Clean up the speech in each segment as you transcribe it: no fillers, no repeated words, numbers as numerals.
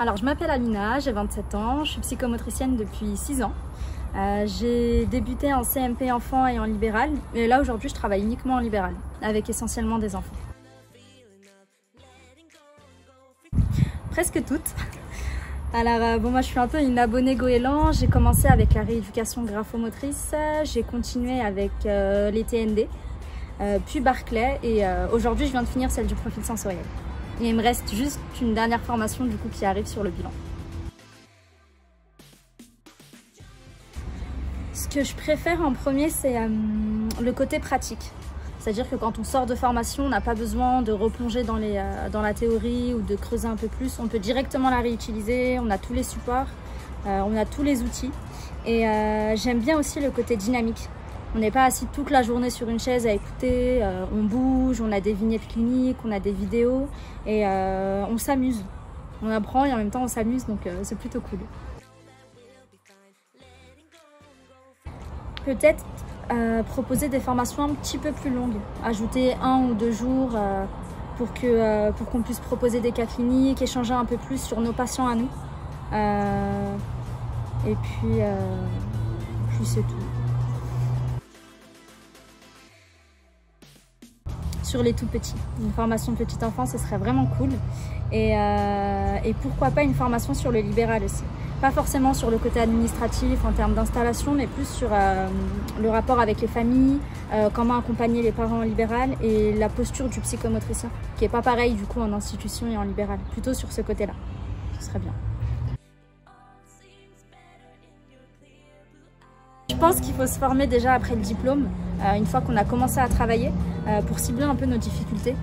Alors, je m'appelle Amina, j'ai 27 ans, je suis psychomotricienne depuis 6 ans. J'ai débuté en CMP enfant et en libéral, et là aujourd'hui je travaille uniquement en libéral, avec essentiellement des enfants. Presque toutes. Alors moi je suis un peu une abonnée goéland, j'ai commencé avec la rééducation graphomotrice, j'ai continué avec les TND, puis Barclay, et aujourd'hui je viens de finir celle du profil sensoriel. Et il me reste juste une dernière formation du coup qui arrive sur le bilan. Ce que je préfère en premier, c'est le côté pratique. C'est-à-dire que quand on sort de formation, on n'a pas besoin de replonger dans la théorie ou de creuser un peu plus. On peut directement la réutiliser, on a tous les supports, on a tous les outils. Et j'aime bien aussi le côté dynamique. On n'est pas assis toute la journée sur une chaise à écouter, on bouge, on a des vignettes cliniques, on a des vidéos et on s'amuse. On apprend et en même temps on s'amuse, donc c'est plutôt cool. Peut-être proposer des formations un petit peu plus longues, ajouter 1 ou 2 jours pour qu'on puisse proposer des cas cliniques, échanger un peu plus sur nos patients à nous. Et puis c'est tout. Sur les tout petits, une formation petite enfance, ce serait vraiment cool. Et pourquoi pas une formation sur le libéral aussi. Pas forcément sur le côté administratif en termes d'installation, mais plus sur le rapport avec les familles, comment accompagner les parents en libéral et la posture du psychomotricien, qui n'est pas pareil du coup en institution et en libéral, plutôt sur ce côté-là. Ce serait bien. Je pense qu'il faut se former déjà après le diplôme, une fois qu'on a commencé à travailler, pour cibler un peu nos difficultés,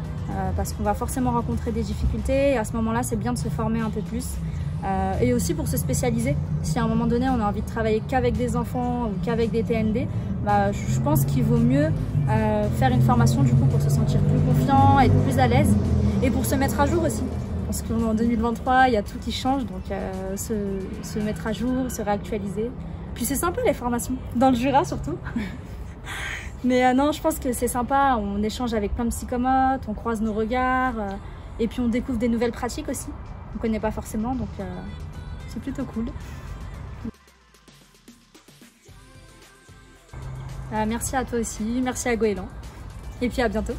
parce qu'on va forcément rencontrer des difficultés et à ce moment-là c'est bien de se former un peu plus. Et aussi pour se spécialiser. Si à un moment donné on a envie de travailler qu'avec des enfants ou qu'avec des TND, je pense qu'il vaut mieux faire une formation du coup pour se sentir plus confiant, être plus à l'aise et pour se mettre à jour aussi. Parce qu'en 2023 il y a tout qui change, donc se mettre à jour, se réactualiser. Puis c'est sympa les formations, dans le Jura surtout. Mais non, je pense que c'est sympa, on échange avec plein de psychomotes, on croise nos regards et puis on découvre des nouvelles pratiques aussi. On ne connaît pas forcément, donc c'est plutôt cool. Merci à toi aussi, merci à Goéland, et puis à bientôt.